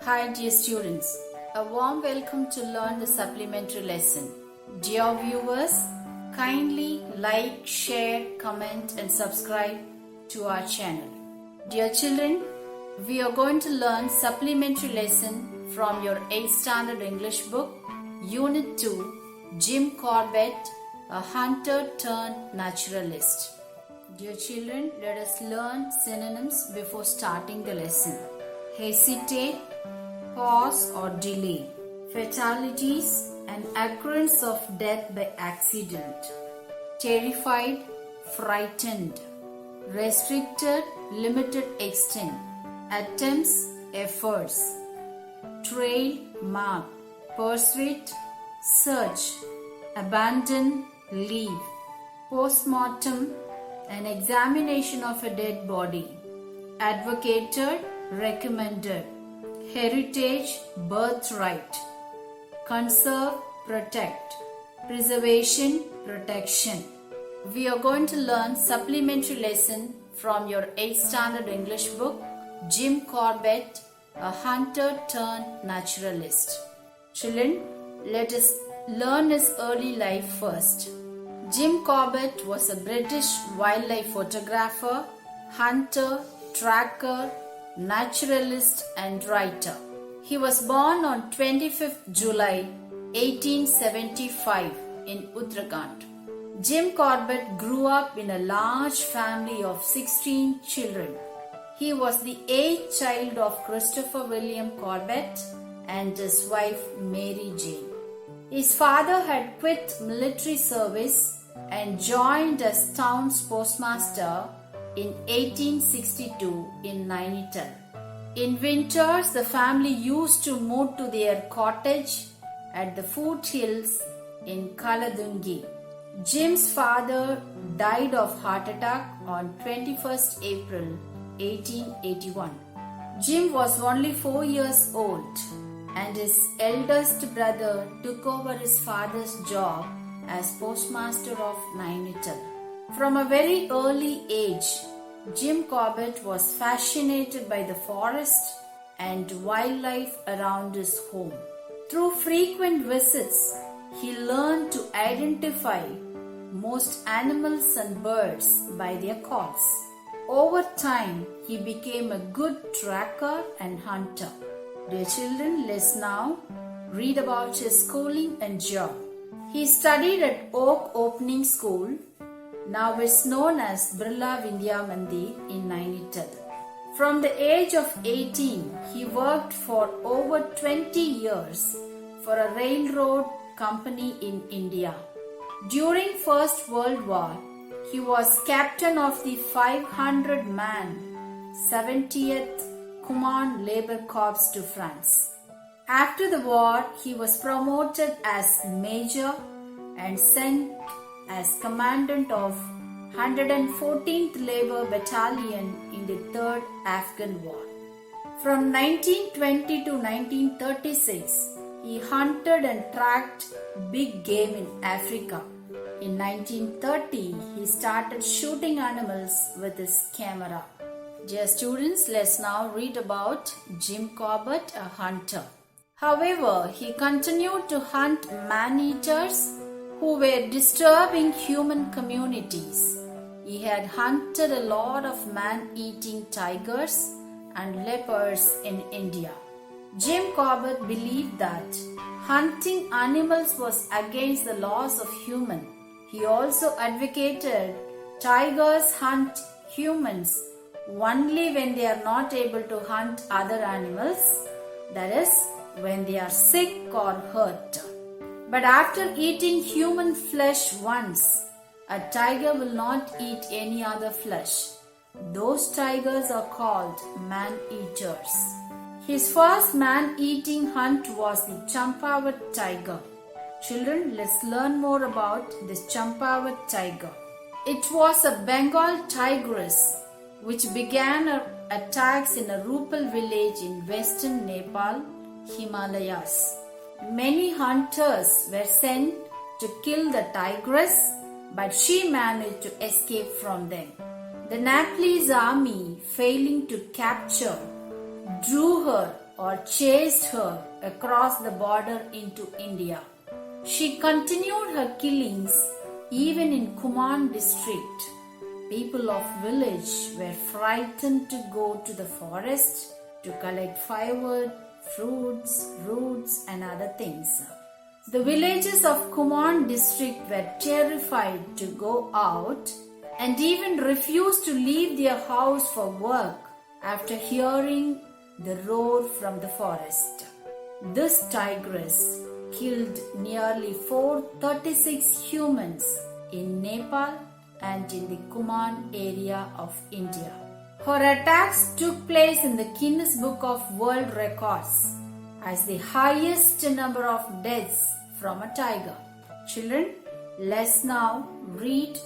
Hi dear students, a warm welcome to learn the supplementary lesson. Dear viewers, kindly like, share, comment and subscribe to our channel. Dear children, we are going to learn supplementary lesson from your 8th standard English book, Unit 2, Jim Corbett, a hunter turned naturalist. Dear children, let us learn synonyms before starting the lesson. Hesitate, pause or delay, fatalities and occurrence of death by accident, terrified, frightened, restricted, limited extent, attempts, efforts, trail, mark, persuade, search, abandon, leave, postmortem, an examination of a dead body, advocated, recommended, heritage, birthright, conserve, protect, preservation, protection. We are going to learn supplementary lesson from your 8th standard English book, Jim Corbett, a hunter turned naturalist. Children, let us learn his early life first. Jim Corbett was a British wildlife photographer, hunter, tracker, naturalist and writer. He was born on 25th July 1875 in Uttarkhand. Jim Corbett grew up in a large family of 16 children. He was the 8th child of Christopher William Corbett and his wife Mary Jane. His father had quit military service and joined as town's postmaster in 1862 in Nainital. In winters, the family used to move to their cottage at the foothills in Kaladungi. Jim's father died of heart attack on 21st April 1881. Jim was only 4 years old and his eldest brother took over his father's job as postmaster of Nainital. From a very early age, Jim Corbett was fascinated by the forest and wildlife around his home. Through frequent visits, he learned to identify most animals and birds by their calls. Over time, he became a good tracker and hunter. Dear children, let's now read about his schooling and job. He studied at Oak Opening School, now it's known as Birla Vidya Mandir in Nainital. From the age of 18, he worked for over 20 years for a railroad company in India. During First World War, he was captain of the 500-man 70th Command Labour Corps to France. After the war, he was promoted as major and sent as commandant of 114th Labour Battalion in the 3rd Afghan War. From 1920 to 1936, he hunted and tracked big game in Africa. In 1930, he started shooting animals with his camera. Dear students, let's now read about Jim Corbett, a hunter. However, he continued to hunt man-eaters who were disturbing human communities. He had hunted a lot of man-eating tigers and leopards in India. Jim Corbett believed that hunting animals was against the laws of human. He also advocated tigers hunt humans only when they are not able to hunt other animals, that is, when they are sick or hurt. But after eating human flesh once, a tiger will not eat any other flesh. Those tigers are called man-eaters. His first man-eating hunt was the champawat tiger. Children, let's learn more about this champawat tiger. It was a Bengal tigress which began her attacks in a Rupal village in western Nepal, Himalayas. Many hunters were sent to kill the tigress, but she managed to escape from them. The Nepalese army, failing to capture, drew her or chased her across the border into India. She continued her killings even in Kumaon district. People of village were frightened to go to the forest to collect firewood, fruits, roots and other things. The villagers of Kumaon district were terrified to go out and even refused to leave their house for work after hearing the roar from the forest. This tigress killed nearly 436 humans in Nepal and in the Kumaon area of India. Her attacks took place in the Guinness Book of World Records as the highest number of deaths from a tiger. Children, let's now read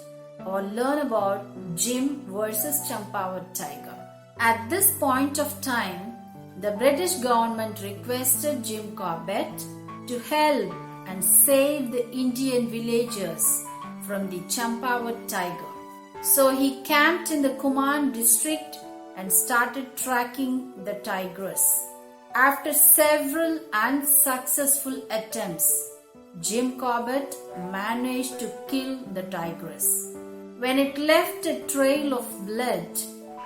or learn about Jim versus champawat tiger. At this point of time, the British government requested Jim Corbett to help and save the Indian villagers from the champawat tiger. So he camped in the Kumaon district and started tracking the tigress. After several unsuccessful attempts, Jim Corbett managed to kill the tigress. When it left a trail of blood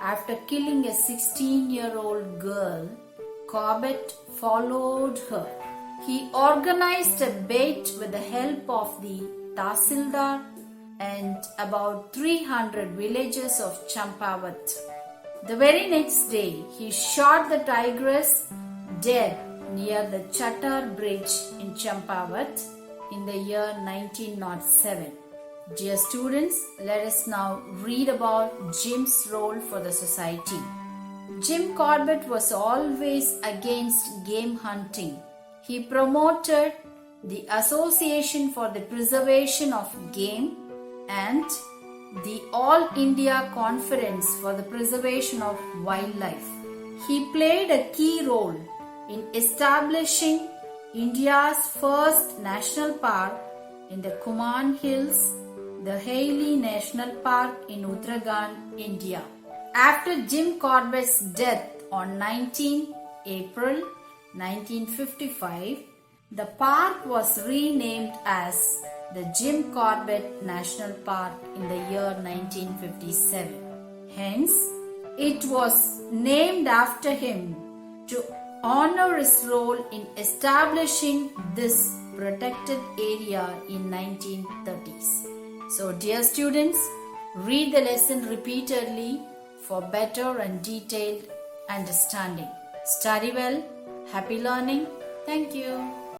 after killing a 16-year-old girl, Corbett followed her. He organized a bait with the help of the Tahsildar and about 300 villagers of Champawat. The very next day, he shot the tigress dead near the Chattar Bridge in Champawat in the year 1907. Dear students, let us now read about Jim's role for the society. Jim Corbett was always against game hunting. He promoted the Association for the Preservation of Game and the All India Conference for the Preservation of Wildlife. He played a key role in establishing India's first national park in the Kumaon Hills, the Hailey National Park in Uttarkhand, India. After Jim Corbett's death on 19 April 1955, the park was renamed as the Jim Corbett National Park in the year 1957. Hence, it was named after him to honor his role in establishing this protected area in 1930s. So, dear students, read the lesson repeatedly for better and detailed understanding. Study well. Happy learning. Thank you.